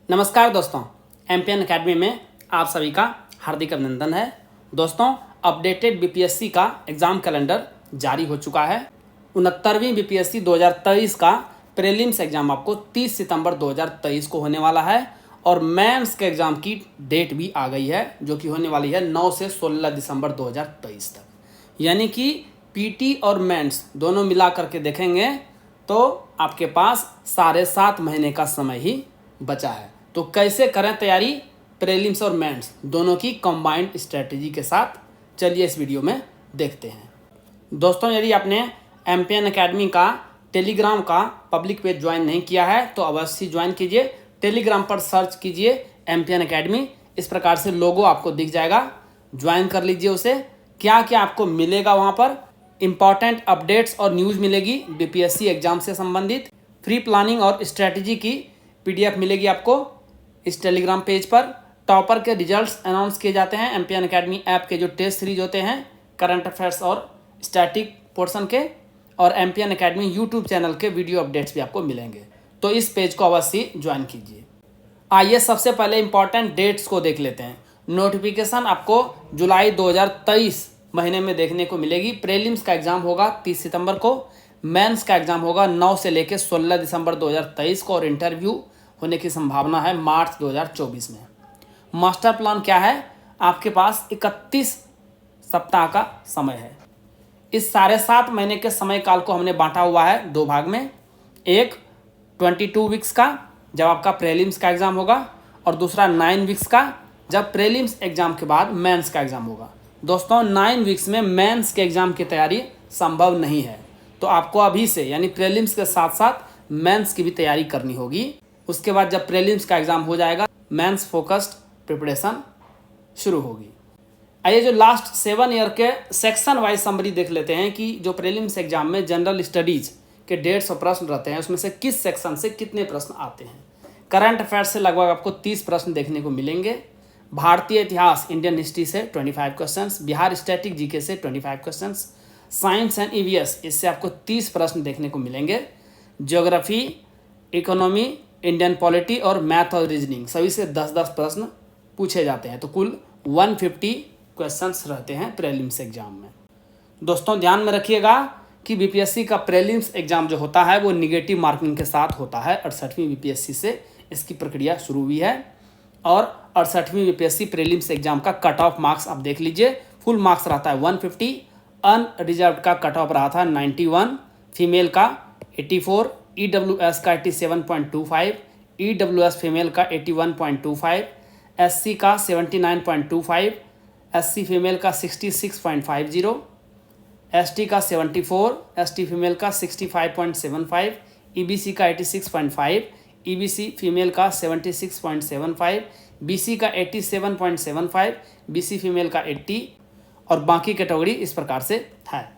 नमस्कार दोस्तों, MPN academy में आप सभी का हार्दिक अभिनंदन है। दोस्तों, अपडेटेड बीपीएससी का एग्ज़ाम कैलेंडर जारी हो चुका है। 69वीं बीपीएससी 2023 का प्रीलिम्स एग्ज़ाम आपको 30 सितंबर 2023 को होने वाला है और मेंस के एग्ज़ाम की डेट भी आ गई है, जो कि होने वाली है 9 से 16 दिसंबर 2023 तक। यानी कि पीटी और मेंस दोनों मिला करके देखेंगे तो आपके पास 7.5 महीने का समय ही बचा है। तो कैसे करें तैयारी प्रीलिम्स और मेंस दोनों की कंबाइंड स्ट्रेटजी के साथ, चलिए इस वीडियो में देखते हैं। दोस्तों, यदि आपने एमपीएन अकेडमी का टेलीग्राम का पब्लिक पेज ज्वाइन नहीं किया है तो अवश्य ज्वाइन कीजिए। टेलीग्राम पर सर्च कीजिए एमपीएन अकेडमी, इस प्रकार से लोगो आपको दिख जाएगा, ज्वाइन कर लीजिए उसे। क्या क्या आपको मिलेगा वहाँ पर? इंपॉर्टेंट अपडेट्स और न्यूज़ मिलेगी बीपीएससी एग्जाम से संबंधित, फ्री प्लानिंग और स्ट्रेटजी की पीडीएफ मिलेगी आपको इस टेलीग्राम पेज पर। टॉपर के रिजल्ट्स अनाउंस किए जाते हैं एमपीएन अकेडमी ऐप के, जो टेस्ट सीरीज होते हैं करंट अफेयर्स और स्टैटिक पोर्शन के, और एमपीएन अकेडमी यूट्यूब चैनल के वीडियो अपडेट्स भी आपको मिलेंगे। तो इस पेज को अवश्य ज्वाइन कीजिए। आइए सबसे पहले इंपॉर्टेंट डेट्स को देख लेते हैं। नोटिफिकेशन आपको जुलाई 2023 महीने में देखने को मिलेगी। प्रीलिम्स का एग्जाम होगा 30 सितंबर को, मेंस का एग्जाम होगा 9 से लेकर 16 दिसंबर 2023 को, और इंटरव्यू होने की संभावना है मार्च 2024 में। मास्टर प्लान क्या है? आपके पास 31 सप्ताह का समय है। इस 7.5 महीने के समय काल को हमने बांटा हुआ है दो भाग में। एक 22 वीक्स का जब आपका प्रीलिम्स का एग्ज़ाम होगा, और दूसरा 9 वीक्स का जब प्रीलिम्स एग्ज़ाम के बाद मेंस का एग्ज़ाम होगा। दोस्तों, 9 वीक्स में मेंस के एग्ज़ाम की तैयारी संभव नहीं है, तो आपको अभी से यानी प्रीलिम्स के साथ साथ मेंस की भी तैयारी करनी होगी। उसके बाद जब प्रीलिम्स का एग्ज़ाम हो जाएगा, मेंस फोकस्ड प्रिपरेशन शुरू होगी। आइए जो लास्ट 7 ईयर के सेक्शन वाइज समरी देख लेते हैं कि जो प्रीलिम्स एग्जाम में जनरल स्टडीज़ के 150 प्रश्न रहते हैं, उसमें से किस सेक्शन से कितने प्रश्न आते हैं। करंट अफेयर्स से लगभग आपको 30 प्रश्न देखने को मिलेंगे। भारतीय इतिहास इंडियन हिस्ट्री से 25 क्वेश्चंस, बिहार स्टैटिक जीके से 25 क्वेश्चंस, साइंस एंड ईवीएस इससे आपको 30 प्रश्न देखने को मिलेंगे। ज्योग्राफी, इकोनॉमी, इंडियन पॉलिटी और मैथ और रीजनिंग सभी से 10-10 प्रश्न पूछे जाते हैं। तो कुल 150 क्वेश्चंस रहते हैं प्रीलिम्स एग्जाम में। दोस्तों, ध्यान में रखिएगा कि बीपीएससी का प्रीलिम्स एग्जाम जो होता है वो निगेटिव मार्किंग के साथ होता है। 68वीं बीपीएससी से इसकी प्रक्रिया शुरू हुई है, और 68वीं बीपीएससी प्रीलिम्स एग्जाम का कट ऑफ मार्क्स आप देख लीजिए। फुल मार्क्स रहता है 150, अनरिजर्व का कट ऑफ रहा था 91, फीमेल का 84, ईडब्ल्यूएस का 87.25, ईडब्ल्यूएस फीमेल का 81.25, एससी का 79.25, एससी फीमेल का 66.50, एसटी का 74, एसटी फीमेल का 65.75, ईबीसी का 86.5, ईबीसी फीमेल का 76.75, बीसी का 87.75, बीसी फीमेल का 80, और बाकी कैटेगरी इस प्रकार से है।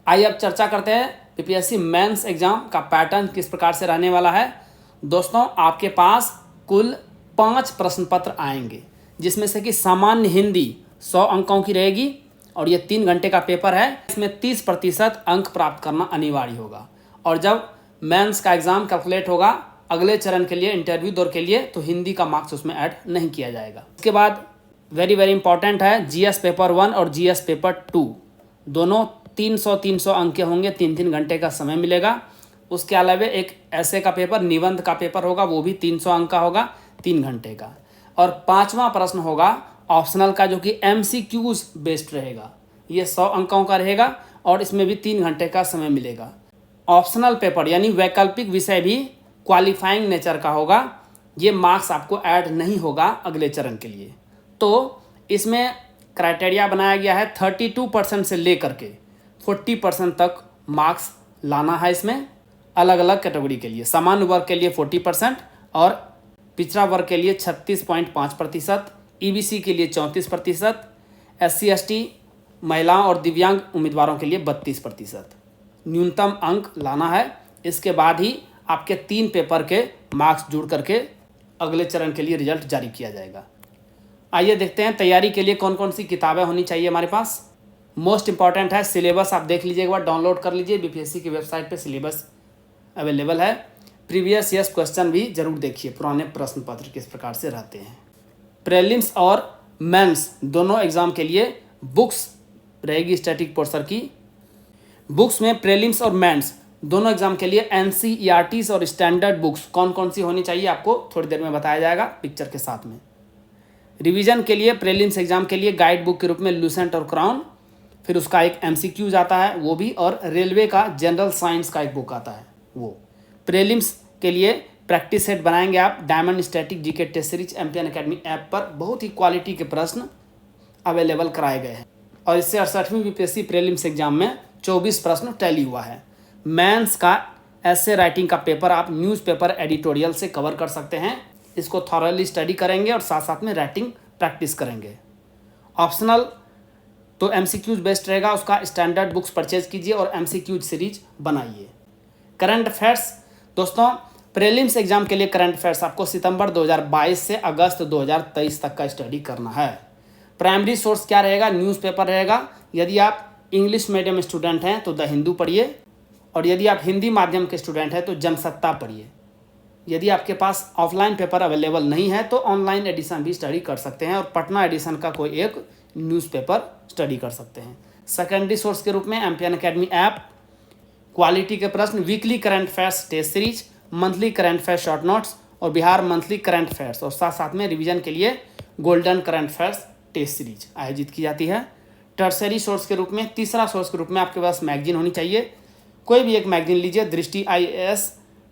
आइए अब चर्चा करते हैं बीपीएससी मेंस एग्जाम का पैटर्न किस प्रकार से रहने वाला है। दोस्तों, आपके पास कुल 5 प्रश्न पत्र आएंगे, जिसमें से कि सामान्य हिंदी 100 अंकों की रहेगी, और ये 3 घंटे का पेपर है। इसमें 30% अंक प्राप्त करना अनिवार्य होगा, और जब मेंस का एग्जाम कैलकुलेट होगा अगले चरण के लिए, इंटरव्यू दौर के लिए, तो हिंदी का मार्क्स उसमें ऐड नहीं किया जाएगा। उसके बाद वेरी वेरी इंपॉर्टेंट है जीएस पेपर 1 और जीएस पेपर 2, दोनों 300 अंक के होंगे, 3-3 घंटे का समय मिलेगा। उसके अलावा एक ऐसे का पेपर, निबंध का पेपर होगा, वो भी 300 अंक का होगा, 3 घंटे का। और 5वां प्रश्न होगा ऑप्शनल का, जो कि एमसीक्यूज बेस्ड रहेगा। ये 100 अंकों का रहेगा, और इसमें भी 3 घंटे का समय मिलेगा। ऑप्शनल पेपर यानी वैकल्पिक विषय भी क्वालिफाइंग नेचर का होगा, ये मार्क्स आपको ऐड नहीं होगा अगले चरण के लिए। तो इसमें क्राइटेरिया बनाया गया है 32% से लेकर के 40% तक मार्क्स लाना है इसमें, अलग अलग कैटेगरी के लिए। सामान्य वर्ग के लिए 40% और पिछड़ा वर्ग के लिए 36.5%, ईबीसी के लिए 34%, एससी एसटी महिलाओं और दिव्यांग उम्मीदवारों के लिए 32% न्यूनतम अंक लाना है। इसके बाद ही आपके 3 पेपर के मार्क्स जुड़ करके अगले चरण के लिए रिजल्ट जारी किया जाएगा। आइए देखते हैं तैयारी के लिए कौन कौन सी किताबें होनी चाहिए हमारे पास। मोस्ट इंपॉर्टेंट है सिलेबस, आप देख लीजिए एक बार, डाउनलोड कर लीजिए, बीपीएससी की वेबसाइट पे सिलेबस अवेलेबल है। प्रीवियस ईयर्स क्वेश्चन भी जरूर देखिए, पुराने प्रश्न पत्र किस प्रकार से रहते हैं। प्रीलिम्स और मेंस दोनों एग्जाम के लिए बुक्स रहेगी स्टैटिक पोर्शन की। बुक्स में प्रीलिम्स और मेंस दोनों एग्जाम के लिए NCERTs और स्टैंडर्ड बुक्स कौन कौन सी होनी चाहिए आपको थोड़ी देर में बताया जाएगा पिक्चर के साथ में। रिवीजन के लिए प्रीलिम्स एग्जाम के लिए गाइड बुक के रूप में लूसेंट और क्राउन, फिर उसका एक MCQs आता है वो भी, और रेलवे का जनरल साइंस का एक बुक आता है वो। प्रीलिम्स के लिए प्रैक्टिस सेट बनाएंगे आप diamond static GK test series Empian academy app पर। बहुत ही क्वालिटी के प्रश्न अवेलेबल कराए गए हैं और इससे 68वीं BPSC प्रीलिम्स एग्जाम में 24 प्रश्न टैली हुआ है। मेंस का ऐसे राइटिंग का पेपर आप न्यूज़पेपर एडिटोरियल से कवर कर सकते हैं। इसको थॉरली स्टडी करेंगे और साथ साथ में राइटिंग प्रैक्टिस करेंगे। ऑप्शनल तो MCQs बेस्ट रहेगा, उसका स्टैंडर्ड बुक्स परचेज कीजिए और MCQ सीरीज बनाइए। करंट अफेयर्स दोस्तों, प्रीलिम्स एग्जाम के लिए करंट अफेयर्स आपको सितंबर 2022 से अगस्त 2023 तक का स्टडी करना है। प्राइमरी सोर्स क्या रहेगा? न्यूज़पेपर रहेगा। यदि आप इंग्लिश मीडियम स्टूडेंट हैं तो द हिंदू पढ़िए, और यदि आप हिंदी माध्यम के स्टूडेंट हैं तो जनसत्ता पढ़िए। यदि आपके पास ऑफलाइन पेपर अवेलेबल नहीं है तो ऑनलाइन एडिशन भी स्टडी कर सकते हैं और पटना एडिशन का कोई एक न्यूज़पेपर स्टडी कर सकते हैं। सेकेंडरी सोर्स के रूप में एम्पियन अकेडमी ऐप, क्वालिटी के प्रश्न, weekly current affairs test series, monthly current affairs short notes और बिहार मंथली करंट अफेयर्स, और साथ साथ में रिवीजन के लिए golden current affairs test series आयोजित की जाती है। टर्सरी सोर्स के रूप में, तीसरा सोर्स के रूप में आपके पास मैगजीन होनी चाहिए। कोई भी एक मैगजीन लीजिए, दृष्टि, IAS,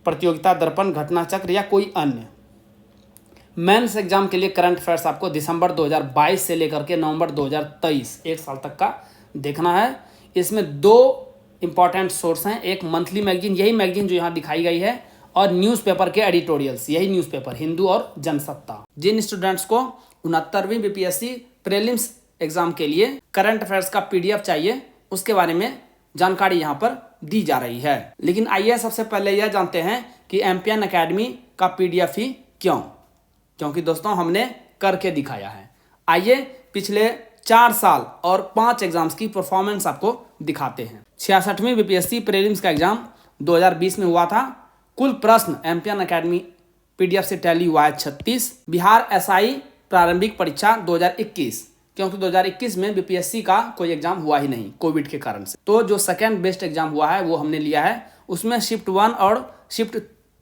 प्रतियोगिता दर्पण, घटना चक्र या कोई अन्य। मेंस एग्जाम के लिए करंट अफेयर्स आपको दिसंबर 2022 से लेकर के नवंबर 2023 एक साल तक का देखना है। इसमें दो इंपॉर्टेंट सोर्स हैं, एक मंथली मैगजीन, यही मैगजीन जो यहाँ दिखाई गई है, और न्यूज़पेपर के एडिटोरियल्स, यही न्यूज़पेपर हिंदू और जनसत्ता। जिन स्टूडेंट्स को 69वीं BPSC प्रीलिम्स एग्जाम के लिए करंट अफेयर्स का PDF चाहिए, उसके बारे में जानकारी यहाँ पर दी जा रही है। लेकिन आइए सबसे पहले यह जानते हैं कि एम्पियन अकेडमी का PDF ही क्यों, क्योंकि दोस्तों हमने करके दिखाया है। आइए पिछले 4 साल और 5 एग्जाम्स की परफॉर्मेंस आपको दिखाते हैं। 66वीं BPSC प्रीलिम्स का एग्जाम 2020 में हुआ था। कुल प्रश्न एम्पियन अकेडमी PDF से टैली हुआ है 36। बिहार SI प्रारंभिक परीक्षा 2021, क्योंकि 2021 में BPSC का कोई एग्जाम हुआ ही नहीं कोविड के कारण से, तो जो सेकेंड बेस्ट एग्जाम हुआ है वो हमने लिया है। उसमें शिफ्ट 1 और शिफ्ट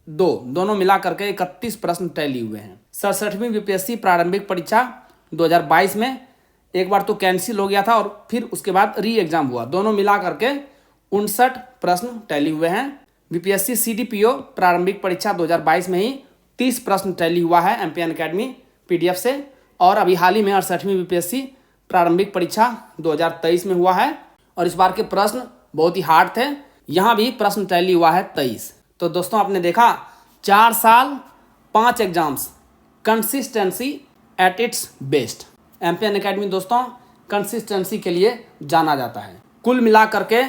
2 दोनों मिला करके 31 प्रश्न टैली हुए हैं। 67वीं BPSC प्रारंभिक परीक्षा 2022 में एक बार तो कैंसिल हो गया था और फिर उसके बाद री एग्जाम हुआ, दोनों मिला करके 59 प्रश्न टैली हुए हैं। BPSC CDPO प्रारंभिक परीक्षा 2022 में ही 30 प्रश्न टैली हुआ है एम्पियन अकेडमी PDF से, और अभी हाल ही में 68वीं BPSC प्रारंभिक परीक्षा 2023 में हुआ है, और इस बार के प्रश्न बहुत ही हार्ड थे। यहाँ भी प्रश्न टैली हुआ है 23। तो दोस्तों आपने देखा 4 साल 5 exams, consistency at its best. Empian academy दोस्तों कंसिस्टेंसी के लिए जाना जाता है। कुल मिला करके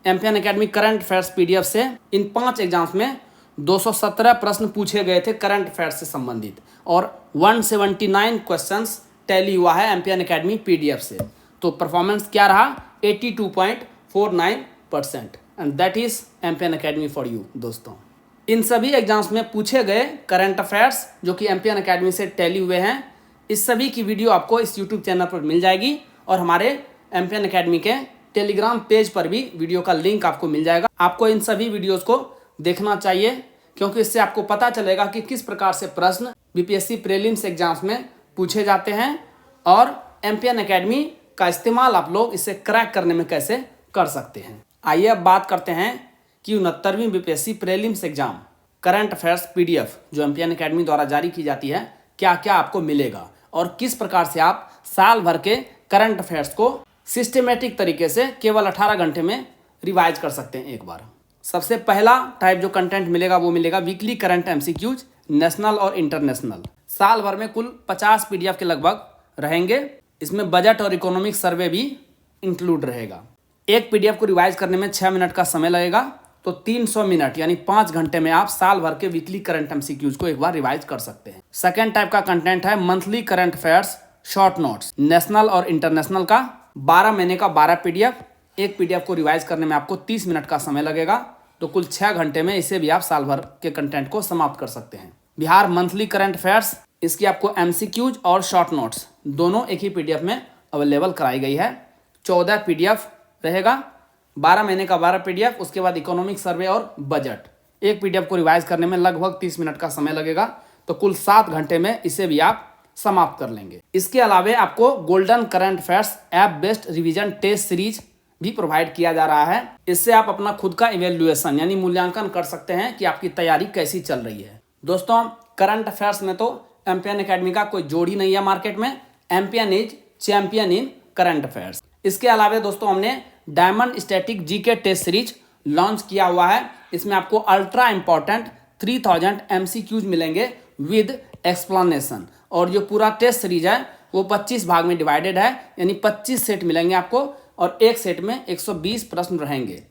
Empian academy current affairs PDF से इन 5 एग्जाम्स में 217 प्रश्न पूछे गए थे करंट अफेयर्स से संबंधित, और 179 क्वेश्चंस टैली हुआ है एम्पियन अकेडमी PDF से। तो परफॉर्मेंस क्या रहा? 82.49%, and that is Empian academy for you. दोस्तों इन सभी एग्जाम्स में पूछे गए करंट अफेयर्स जो कि एम्पियन अकेडमी से टैली हुए हैं, इस सभी की वीडियो आपको इस YouTube चैनल पर मिल जाएगी, और हमारे एम्पियन अकेडमी के टेलीग्राम पेज पर भी वीडियो का लिंक आपको मिल जाएगा। आपको इन सभी वीडियोस को देखना चाहिए, क्योंकि इससे आपको पता चलेगा कि किस प्रकार से प्रश्न BPSC प्रीलिम्स एग्जाम्स में पूछे जाते हैं, और एम्पियन अकेडमी का इस्तेमाल आप लोग इसे क्रैक करने में कैसे कर सकते हैं। आइए अब बात करते हैं कि 69वीं BPSC prelims exam current affairs PDF जो एम्पियन अकेडमी द्वारा जारी की जाती है, क्या क्या आपको मिलेगा और किस प्रकार से आप साल भर के करंट अफेयर्स को सिस्टमेटिक तरीके से केवल 18 घंटे में रिवाइज कर सकते हैं एक बार। सबसे पहला टाइप जो कंटेंट मिलेगा वो मिलेगा वीकली करंट MCQs, नेशनल और इंटरनेशनल। साल भर में कुल 50 PDF के लगभग रहेंगे। इसमें बजट और इकोनॉमिक सर्वे भी इंक्लूड रहेगा। एक PDF को रिवाइज करने में 6 मिनट का समय लगेगा, तो 300 मिनट यानी 5 घंटे में आप साल भर के वीकली करंट MCQs को एक बार रिवाइज कर सकते हैं। सेकेंड टाइप का कंटेंट है monthly current affairs short notes, national और इंटरनेशनल का 12 महीने का 12 PDF। एक PDF को रिवाइज करने में आपको 30 मिनट का समय लगेगा, तो कुल 6 घंटे में इसे भी आप साल भर के कंटेंट को समाप्त कर सकते हैं। बिहार मंथली करंट अफेयर्स, इसकी आपको एमसीक्यूज और शॉर्ट नोट्स दोनों एक ही पीडीएफ में अवेलेबल कराई गई है। 14 पीडीएफ रहेगा, 12 महीने का 12 पीडीएफ। उसके बाद इकोनॉमिक सर्वे और बजट, एक पीडीएफ को रिवाइज करने में लगभग 30 मिनट का समय लगेगा। तो कुल 7 घंटे में इसे भी आप समाप्त कर लेंगे। इसके अलावा आपको golden current affairs app based revision test series भी प्रोवाइड किया जा रहा है। इससे आप अपना खुद का इवेल्युएशन यानी मूल्यांकन कर सकते हैं कि आपकी तैयारी कैसी चल रही है। दोस्तों, करंट अफेयर्स में तो एम्पियन एकेडमी का कोई जोड़ ही नहीं है मार्केट में। Empion is champion in current affairs. इसके अलावा दोस्तों हमने diamond static GK test series launch किया हुआ है। इसमें आपको अल्ट्रा इंपॉर्टेंट 3000 एमसीक्यूज मिलेंगे विद एक्सप्लेनेशन, और जो पूरा टेस्ट सीरीज है वो 25 भाग में डिवाइडेड है, यानी 25 सेट मिलेंगे आपको, और एक सेट में 120 प्रश्न रहेंगे।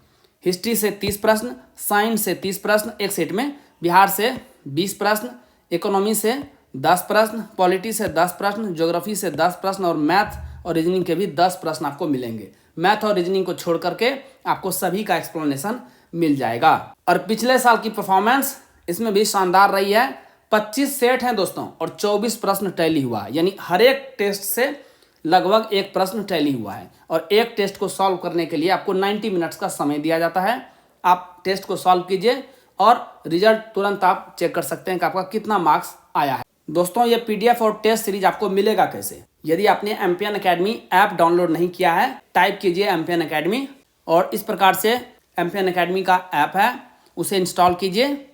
हिस्ट्री से 30 प्रश्न, साइंस से 30 प्रश्न एक सेट में, बिहार से 20 प्रश्न, इकोनॉमी से 10 प्रश्न, पॉलिटी से 10 प्रश्न, ज्योग्राफी से 10 प्रश्न, और मैथ और रीजनिंग के भी 10 प्रश्न आपको मिलेंगे। मैथ और रीजनिंग को छोड़ करके आपको सभी का एक्सप्लेनेशन मिल जाएगा। और पिछले साल की परफॉर्मेंस इसमें भी शानदार रही है। 25 सेट हैं दोस्तों, और 24 प्रश्न टैली हुआ है, यानी हर एक टेस्ट से लगभग एक प्रश्न टैली हुआ है। और एक टेस्ट को सॉल्व करने के लिए आपको 90 मिनट्स का समय दिया जाता है। आप टेस्ट को सॉल्व कीजिए और रिजल्ट तुरंत आप चेक कर सकते हैं कि आपका कितना मार्क्स आया है। दोस्तों, ये पीडीएफ और टेस्ट सीरीज आपको मिलेगा कैसे? यदि आपने एम्पियन एकेडमी ऐप डाउनलोड नहीं किया है, टाइप कीजिए एम्पियन एकेडमी, और इस प्रकार से एम्पियन एकेडमी का ऐप है, उसे इंस्टॉल कीजिए।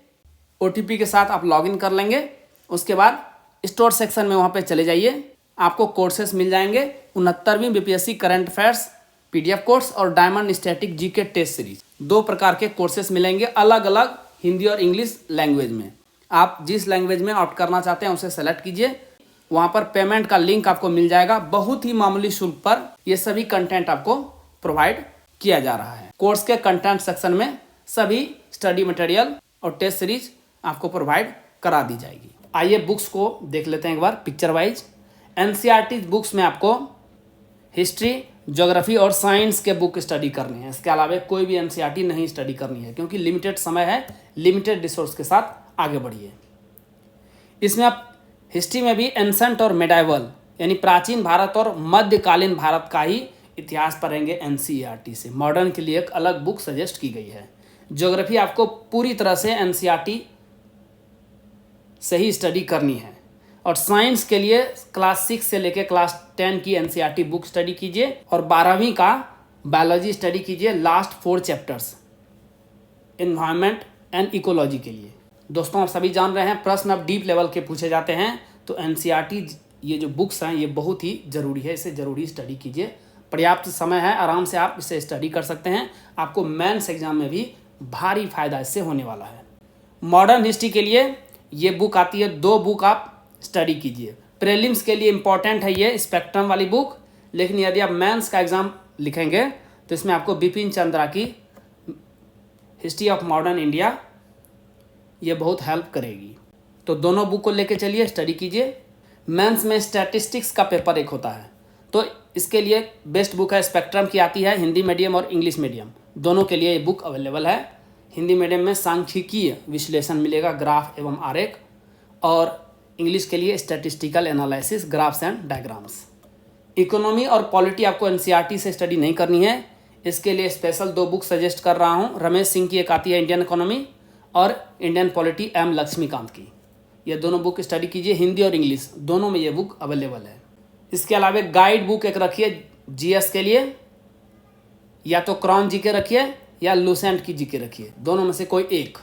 ओटीपी के साथ आप लॉगिन कर लेंगे। उसके बाद स्टोर सेक्शन में वहाँ पे चले जाइए, आपको कोर्सेस मिल जाएंगे। 69वीं BPSC current affairs PDF course और diamond static GK test series, 2 प्रकार के कोर्सेस मिलेंगे, अलग अलग हिंदी और इंग्लिश लैंग्वेज में। आप जिस लैंग्वेज में ऑप्ट करना चाहते हैं उसे सेलेक्ट कीजिए। वहाँ पर पेमेंट का लिंक आपको मिल जाएगा। बहुत ही मामूली शुल्क पर ये सभी कंटेंट आपको प्रोवाइड किया जा रहा है। कोर्स के कंटेंट सेक्शन में सभी स्टडी मटेरियल और टेस्ट सीरीज आपको प्रोवाइड करा दी जाएगी। आइए बुक्स को देख लेते हैं एक बार पिक्चर वाइज। एनसीईआरटी बुक्स में आपको हिस्ट्री, ज्योग्राफी और साइंस के बुक स्टडी करनी है। इसके अलावा कोई भी एनसीईआरटी नहीं स्टडी करनी है, क्योंकि लिमिटेड समय है, लिमिटेड रिसोर्स के साथ आगे बढ़िए। इसमें आप हिस्ट्री में भी एंसेंट और मेडाइवल यानी प्राचीन भारत और मध्यकालीन भारत का ही इतिहास पढ़ेंगे एनसीईआरटी से। मॉडर्न के लिए एक अलग बुक सजेस्ट की गई है। ज्योग्राफी आपको पूरी तरह से एनसीईआरटी से ही स्टडी करनी है। और साइंस के लिए क्लास 6 से लेकर क्लास 10 की एनसीईआरटी बुक स्टडी कीजिए, और 12वीं का बायोलॉजी स्टडी कीजिए, last 4 chapters environment and ecology के लिए। दोस्तों, आप सभी जान रहे हैं प्रश्न अब डीप लेवल के पूछे जाते हैं, तो एनसीईआरटी ये जो बुक्स हैं ये बहुत ही ज़रूरी है, इसे ज़रूरी स्टडी कीजिए। पर्याप्त समय है, आराम से आप इसे स्टडी कर सकते हैं। आपको मेंस एग्जाम में भी भारी फायदा इससे होने वाला है। मॉडर्न हिस्ट्री के लिए ये बुक आती है, 2 बुक आप स्टडी कीजिए। प्रीलिम्स के लिए इम्पॉर्टेंट है ये स्पेक्ट्रम वाली बुक, लेकिन यदि आप मेंस का एग्ज़ाम लिखेंगे तो इसमें आपको बिपिन चंद्रा की हिस्ट्री ऑफ मॉडर्न इंडिया ये बहुत हेल्प करेगी। तो दोनों बुक को लेके चलिए, स्टडी कीजिए। मेंस में स्टैटिस्टिक्स का पेपर एक होता है, तो इसके लिए बेस्ट बुक है स्पेक्ट्रम की आती है, हिंदी मीडियम और इंग्लिश मीडियम दोनों के लिए ये बुक अवेलेबल है। हिंदी मीडियम में सांख्यिकीय विश्लेषण मिलेगा, ग्राफ एवं आरेख, और इंग्लिश के लिए statistical analysis, graphs and diagrams. Economy और पॉलिटी आपको एनसीईआरटी से स्टडी नहीं करनी है, इसके लिए स्पेशल 2 बुक सजेस्ट कर रहा हूँ। रमेश सिंह की एक आती है इंडियन इकोनॉमी, और इंडियन पॉलिटी एम लक्ष्मीकांत की। ये दोनों बुक स्टडी कीजिए, हिंदी और इंग्लिश दोनों में ये बुक अवेलेबल है। इसके अलावा गाइड बुक एक रखिए जीएस के लिए, या तो क्रॉन जीके रखिए या लूसेंट की जीके रखिए, दोनों में से कोई एक।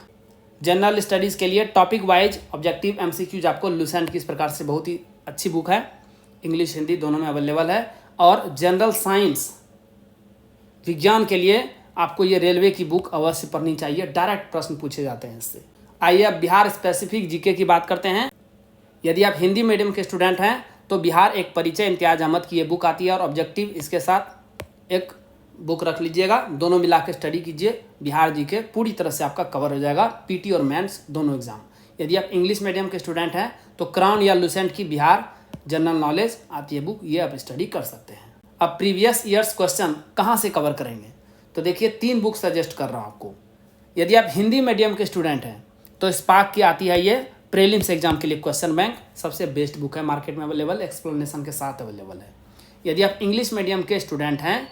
जनरल स्टडीज़ के लिए टॉपिक वाइज ऑब्जेक्टिव एमसीक्यूज आपको लूसेंट की इस प्रकार से बहुत ही अच्छी बुक है, इंग्लिश हिंदी दोनों में अवेलेबल है। और जनरल साइंस विज्ञान के लिए आपको ये रेलवे की बुक अवश्य पढ़नी चाहिए, डायरेक्ट प्रश्न पूछे जाते हैं इससे। आइए अब बिहार स्पेसिफिक जीके की बात करते हैं। यदि आप हिंदी मीडियम के स्टूडेंट हैं तो बिहार एक परिचय इम्तियाज अहमद की ये बुक आती है, और ऑब्जेक्टिव इसके साथ एक बुक रख लीजिएगा, दोनों मिला के स्टडी कीजिए। बिहार जीके पूरी तरह से आपका कवर हो जाएगा, पीटी और मेंस दोनों एग्जाम। यदि आप इंग्लिश मीडियम के स्टूडेंट हैं तो क्राउन या लूसेंट की बिहार जनरल नॉलेज आती है बुक, ये आप स्टडी कर सकते हैं। अब प्रीवियस ईयर्स क्वेश्चन कहाँ से कवर करेंगे, तो देखिए 3 बुक सजेस्ट कर रहा हूँ आपको। यदि आप हिंदी मीडियम के स्टूडेंट हैं तो स्पार्क की आती है ये प्रीलिम्स एग्जाम के लिए क्वेश्चन बैंक, सबसे बेस्ट बुक है, मार्केट में अवेलेबल, एक्सप्लेनेशन के साथ अवेलेबल है। यदि आप इंग्लिश मीडियम के स्टूडेंट हैं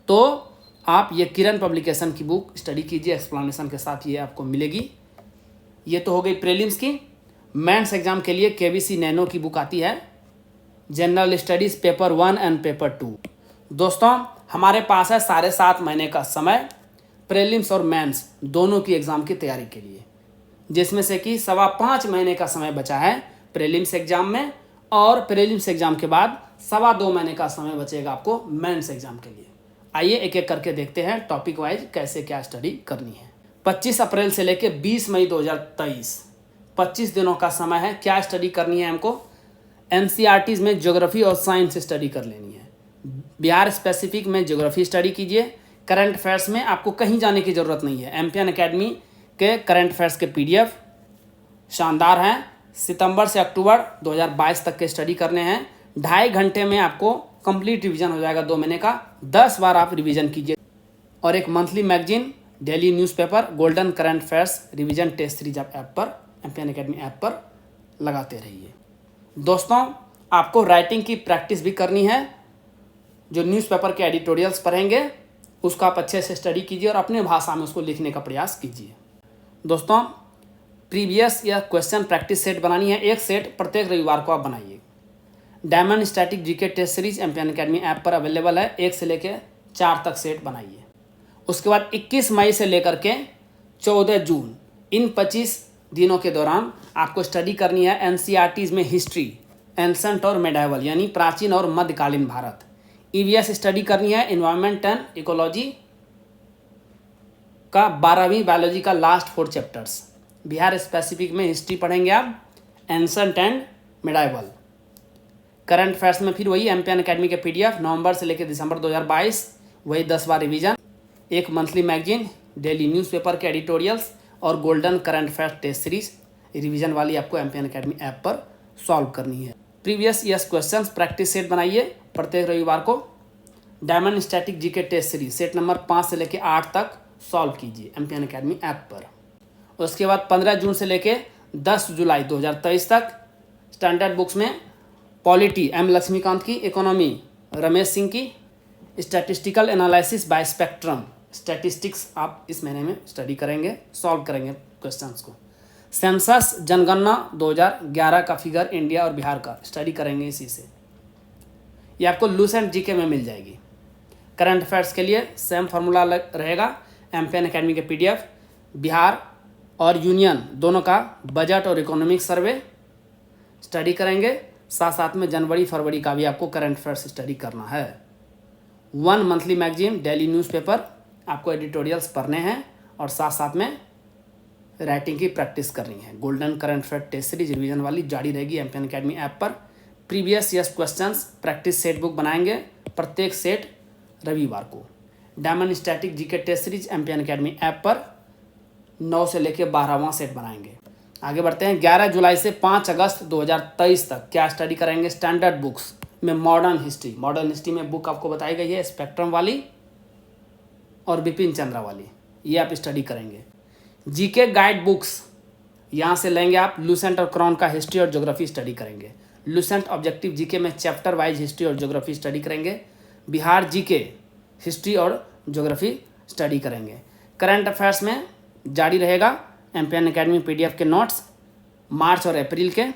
तो आप ये किरण पब्लिकेशन की बुक स्टडी कीजिए, एक्सप्लेनेशन के साथ ये आपको मिलेगी। ये तो हो गई प्रीलिम्स की। मेंस एग्जाम के लिए केबीसी नैनो की बुक आती है, general studies paper 1 and paper 2। दोस्तों हमारे पास है 7.5 महीने का समय प्रीलिम्स और मेंस दोनों की एग्ज़ाम की तैयारी के लिए, जिसमें से कि 5.25 महीने का समय बचा है प्रीलिम्स एग्जाम में, और प्रीलिम्स एग्जाम के बाद 2.25 महीने का समय बचेगा आपको मेंस एग्जाम के लिए। आइए एक एक करके देखते हैं टॉपिक वाइज कैसे क्या स्टडी करनी है। 25 अप्रैल से लेकर 20 मई 2023 25 दिनों का समय है। क्या स्टडी करनी है हमको? एनसीईआरटीज़ में ज्योग्राफी और साइंस स्टडी कर लेनी है। बिहार स्पेसिफिक में ज्योग्राफी स्टडी कीजिए। करंट अफेयर्स में आपको कहीं जाने की ज़रूरत नहीं है। एमपीएन एकेडमी के करंट अफेयर्स के पीडीएफ शानदार हैं। सितंबर से अक्टूबर 2022 तक के स्टडी करने हैं। 2.5 घंटे में आपको कंप्लीट रिवीजन हो जाएगा 2 महीने का। 10 बार आप रिवीजन कीजिए। और एक monthly magazine, daily newspaper, golden current affairs revision test series आप ऐप पर, एमपीएन एकेडमी ऐप पर लगाते रहिए। दोस्तों आपको राइटिंग की प्रैक्टिस भी करनी है। जो न्यूज़पेपर के एडिटोरियल्स पढ़ेंगे उसका आप अच्छे से स्टडी कीजिए और अपने भाषा में उसको लिखने का प्रयास कीजिए। दोस्तों प्रीवियस या क्वेश्चन प्रैक्टिस सेट बनानी है। एक सेट प्रत्येक रविवार को आप बनाइए। Diamond static GK test series MPN academy app पर अवेलेबल है। 1 से लेकर 4 तक सेट बनाइए। उसके बाद 21 मई से लेकर के 14 जून इन 25 दिनों के दौरान आपको स्टडी करनी है एनसीईआरटीज़ में हिस्ट्री, एंसेंट और मेडाइवल यानी प्राचीन और मध्यकालीन भारत। ईवीएस स्टडी करनी है एनवायरनमेंट एंड इकोलॉजी का 12वीं बायोलॉजी का लास्ट 4 चैप्टर्स। बिहार स्पेसिफिक में हिस्ट्री पढ़ेंगे आप, ancient and medieval. Current affairs में फिर वही एमपीएन एकेडमी के पीडीएफ नवंबर से लेकर दिसंबर 2022, वही 10 बार रिवीजन, एक मंथली मैगजीन, डेली न्यूज़पेपर के एडिटोरियल्स और golden current affairs test series revision वाली आपको एमपीएन एकेडमी ऐप पर सॉल्व करनी है। Previous years questions practice set बनाइए प्रत्येक रविवार को। Diamond static GK test series set number 5 से लेकर 8 तक सॉल्व कीजिए एमपीएन एकेडमी ऐप पर। उसके बाद 15 जून से लेकर 10 जुलाई 2023 तक स्टैंडर्ड बुक्स में पॉलिटी एम लक्ष्मीकांत की, इकोनॉमी रमेश सिंह की, statistical analysis bye spectrum statistics आप इस महीने में स्टडी करेंगे, सॉल्व करेंगे क्वेश्चंस को। सेंसस जनगणना 2011 का फिगर इंडिया और बिहार का स्टडी करेंगे इसी से। ये आपको लूसेंट जीके में मिल जाएगी। करंट अफेयर्स के लिए सेम फार्मूला रहेगा। एमपीएन एकेडमी के पीडीएफ बिहार और यूनियन दोनों का बजट और इकोनॉमिक सर्वे स्टडी करेंगे। साथ साथ में जनवरी फरवरी का भी आपको करंट अफेयर्स स्टडी करना है। 1 मंथली मैगजीन, डेली न्यूज़पेपर आपको एडिटोरियल्स पढ़ने हैं और साथ साथ में राइटिंग की प्रैक्टिस करनी है। Golden current affair test series revision वाली जारी रहेगी एमपीएन एकेडमी ऐप पर। Previous years questions practice set book बनाएंगे प्रत्येक सेट रविवार को। Diamond static GK test series MPN academy app पर 9 से लेकर 12वां सेट बनाएंगे। आगे बढ़ते हैं। 11 जुलाई से 5 अगस्त 2023 तक क्या स्टडी करेंगे? स्टैंडर्ड बुक्स में मॉडर्न हिस्ट्री में बुक आपको बताई गई है स्पेक्ट्रम वाली और बिपिन चंद्रा वाली, ये आप स्टडी करेंगे। जीके गाइड बुक्स यहाँ से लेंगे आप। लूसेंट और क्रॉन का हिस्ट्री और ज्योग्राफी स्टडी करेंगे। लूसेंट ऑब्जेक्टिव जीके में चैप्टर वाइज हिस्ट्री और ज्योग्राफी स्टडी करेंगे। बिहार जीके हिस्ट्री और ज्योग्राफी स्टडी करेंगे। करंट अफेयर्स में जारी रहेगा एमपीएन एकेडमी पीडीएफ के नोट्स मार्च और अप्रैल के।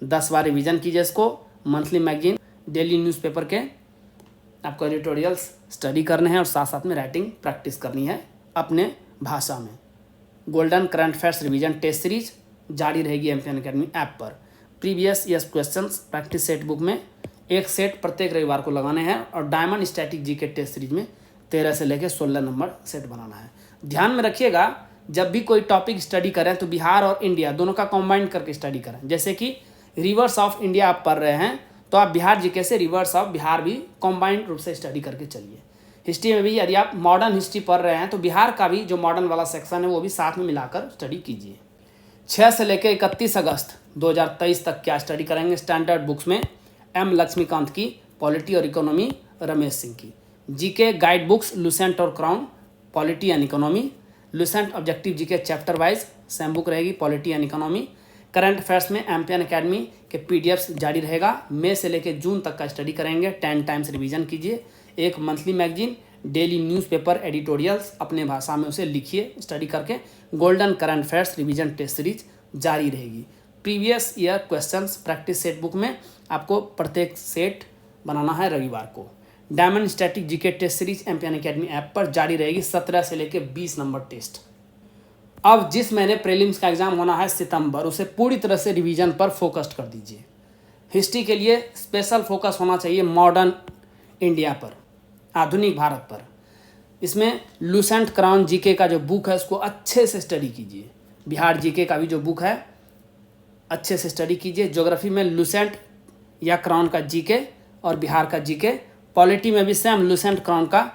10 बार रिवीजन कीजिए इसको। मंथली मैगजीन, डेली न्यूज़पेपर के आपको एडिटोरियल्स स्टडी करने हैं और साथ साथ में राइटिंग प्रैक्टिस करनी है अपने भाषा में। Golden current affairs revision test series जारी रहेगी एमपीएन एकेडमी ऐप पर। Previous years questions practice set book में 1 सेट प्रत्येक रविवार को लगाने हैं और diamond static GK test series में 13 से लेकर 16 नंबर सेट बनाना है। ध्यान में रखिएगा जब भी कोई टॉपिक स्टडी करें तो बिहार और इंडिया दोनों का कंबाइन करके स्टडी करें। जैसे कि रिवर्स ऑफ इंडिया आप पढ़ रहे हैं तो आप बिहार जीके से रिवर्स ऑफ बिहार भी कंबाइंड रूप से स्टडी करके चलिए। हिस्ट्री में भी यदि आप मॉडर्न हिस्ट्री पढ़ रहे हैं तो बिहार का भी जो मॉडर्न वाला सेक्शन है वो भी साथ में मिलाकर स्टडी कीजिए। 6 से लेकर 31 अगस्त 2023 तक क्या स्टडी करेंगे? स्टैंडर्ड बुक्स में एम लक्ष्मीकांत की पॉलिटी और इकोनॉमी रमेश सिंह की। जीके गाइड बुक्स लूसेंट और Crown polity and economy. Lucent objective GK chapter wise same book रहेगी, polity and economy. Current affairs में एम्पियन अकेडमी के पीडीएफ्स जारी रहेगा। मई से लेकर जून तक का स्टडी करेंगे, 10 टाइम्स रिवीजन कीजिए। एक monthly magazine, daily newspaper editorials अपने भाषा में उसे लिखिए स्टडी करके। Golden current affairs revision test series जारी रहेगी। Previous year questions practice set book में आपको प्रत्येक सेट बनाना है रविवार को। Diamond static GK test series Empian academy app पर जारी रहेगी, 17 से लेकर 20 नंबर टेस्ट। अब जिस महीने प्रीलिम्स का एग्जाम होना है सितंबर, उसे पूरी तरह से रिवीजन पर फोकस्ड कर दीजिए। हिस्ट्री के लिए स्पेशल फोकस होना चाहिए मॉडर्न इंडिया पर, आधुनिक भारत पर। इसमें लुसेंट क्राउन जीके का जो बुक है उसको अच्छे से स्टडी कीजिए। बिहार जीके का भी जो बुक है अच्छे से स्टडी कीजिए। ज्योग्राफी में लुसेंट या क्राउन का जीके और बिहार का जीके। पॉलिटी में भी सेम लुसेंट क्राउन का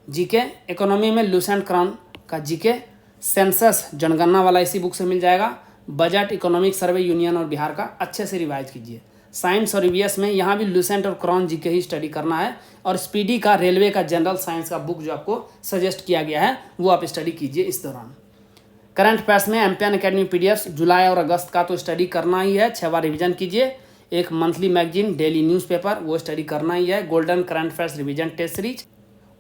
जीके। इकोनॉमी में लुसेंट क्राउन का जीके। सेंसस जनगणना वाला इसी बुक से मिल जाएगा। बजट, इकोनॉमिक सर्वे यूनियन और बिहार का अच्छे से रिवाइज कीजिए। साइंस और ईवीएस में यहाँ भी लुसेंट और क्राउन जीके ही स्टडी करना है। और स्पीडी का रेलवे का जनरल साइंस का बुक जो आपको सजेस्ट किया गया है वो आप स्टडी कीजिए इस दौरान। करंट अफेयर्स में एम्पियन अकेडमी पीडीएफ जुलाई और अगस्त का तो स्टडी करना ही है, 6 बार रिवीजन कीजिए। एक मंथली मैगजीन, डेली न्यूज़पेपर वो स्टडी करना ही है। Golden current affairs revision test series.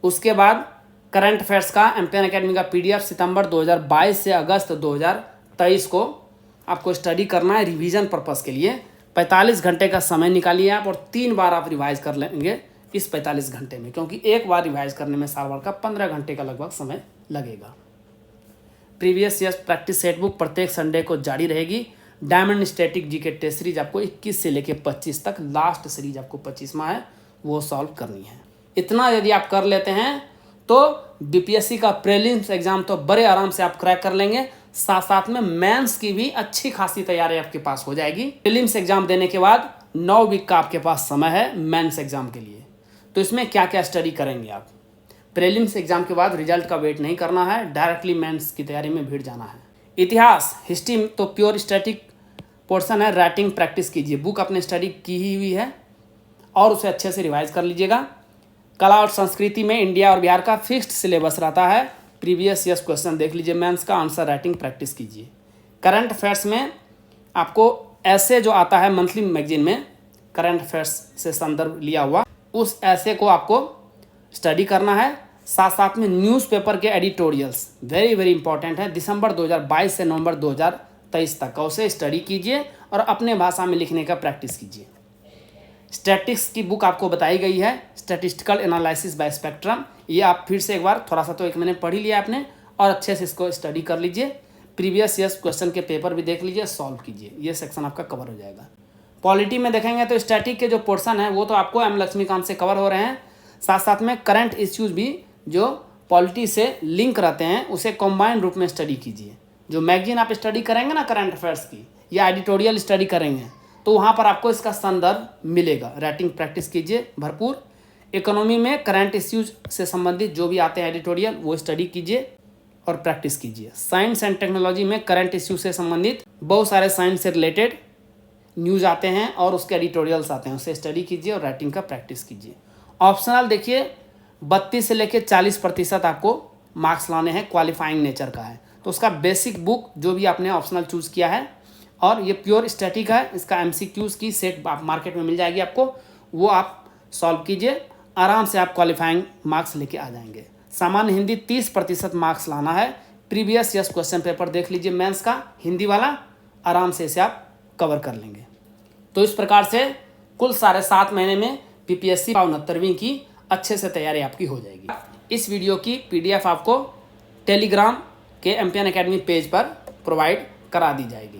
उसके बाद करंट अफेयर्स का एम्पियन अकेडमी का पीडीएफ सितंबर 2022 से अगस्त 2023 को आपको स्टडी करना है रिवीजन पर्पस के लिए। 45 घंटे का समय निकालिए आप, और 3 बार आप रिवाइज कर लेंगे इस 45 घंटे में, क्योंकि एक बार रिवाइज करने में साल भर का 15 घंटे का लगभग समय लगेगा। Previous year practice set book प्रत्येक संडे को जारी रहेगी। Diamond static GK test series आपको 21 से लेकर 25 तक, लास्ट सीरीज आपको 25वां है वो सॉल्व करनी है। इतना यदि आप कर लेते हैं तो बीपीएससी का प्रीलिम्स एग्जाम तो बड़े आराम से आप क्रैक कर लेंगे। साथ साथ में मेंस की भी अच्छी खासी तैयारी आपके पास हो जाएगी। प्रीलिम्स एग्जाम देने के बाद 9 वीक का आपके पास समय है मेंस एग्जाम के लिए। तो इसमें क्या क्या स्टडी करेंगे आप? प्रीलिम्स एग्जाम के बाद रिजल्ट का वेट नहीं करना है, डायरेक्टली मेंस की तैयारी में भिड़ जाना है। इतिहास, हिस्ट्री तो प्योर स्टैटिक पोर्शन है, राइटिंग प्रैक्टिस कीजिए। बुक आपने स्टडी की ही हुई है और उसे अच्छे से रिवाइज कर लीजिएगा। कला और संस्कृति में इंडिया और बिहार का फिक्स्ड सिलेबस रहता है। प्रीवियस ईयर्स क्वेश्चन देख लीजिए, मेंस का आंसर राइटिंग प्रैक्टिस कीजिए। करंट अफेयर्स में आपको ऐसे जो आता है मंथली मैगजीन में, करंट अफेयर्स से संदर्भ लिया हुआ, उस ऐसे को आपको स्टडी करना है। साथ साथ में न्यूज़पेपर के एडिटोरियल्स वेरी वेरी इंपॉर्टेंट है। दिसंबर 2022 से नवंबर 2023 तक का उसे स्टडी कीजिए और अपने भाषा में लिखने का प्रैक्टिस कीजिए। स्टैटिक्स की बुक आपको बताई गई है, स्टैटिस्टिकल एनालिसिस बाय स्पेक्ट्रम। ये आप फिर से एक बार थोड़ा सा तो 1 महीने पढ़ ही लिया आपने, और अच्छे से इसको स्टडी कर लीजिए। प्रीवियस ईयर्स क्वेश्चन के पेपर भी देख लीजिए, सॉल्व कीजिए, ये सेक्शन आपका कवर हो जाएगा। पॉलिटी में देखेंगे तो स्टैटिक के जो पोर्शन है वो तो आपको एम लक्ष्मीकांत से कवर हो रहे हैं। साथ साथ में करंट इश्यूज भी जो पॉलिटी से लिंक रहते हैं उसे कॉम्बाइंड रूप में स्टडी कीजिए। जो मैगजीन आप स्टडी करेंगे ना करंट अफेयर्स की, या एडिटोरियल स्टडी करेंगे, तो वहाँ पर आपको इसका संदर्भ मिलेगा। राइटिंग प्रैक्टिस कीजिए भरपूर। इकोनॉमी में करंट इश्यूज से संबंधित जो भी आते हैं एडिटोरियल वो स्टडी कीजिए और प्रैक्टिस कीजिए। साइंस एंड टेक्नोलॉजी में करंट इश्यू से संबंधित बहुत सारे साइंस से रिलेटेड न्यूज़ आते हैं और उसके एडिटोरियल्स आते हैं, उसे स्टडी कीजिए और राइटिंग का प्रैक्टिस कीजिए। ऑप्शनल देखिए 32 से लेकर 40% आपको मार्क्स लाने हैं, क्वालिफाइंग नेचर का है। तो उसका बेसिक बुक जो भी आपने ऑप्शनल चूज़ किया है, और ये प्योर स्टैटिक है, इसका एमसीक्यूज़ की सेट आप मार्केट में मिल जाएगी आपको, वो आप सॉल्व कीजिए, आराम से आप क्वालिफाइंग मार्क्स लेके आ जाएंगे। सामान्य हिंदी 30% मार्क्स लाना है। प्रीवियस ईयर्स क्वेश्चन पेपर देख लीजिए मेंस का हिंदी वाला, आराम से इसे आप कवर कर लेंगे। तो इस प्रकार से कुल 7.5 महीने में बीपीएससी 69वीं की अच्छे से तैयारी आपकी हो जाएगी। इस वीडियो की पीडीएफ आपको टेलीग्राम के एम्पियन अकेडमी पेज पर प्रोवाइड करा दी जाएगी।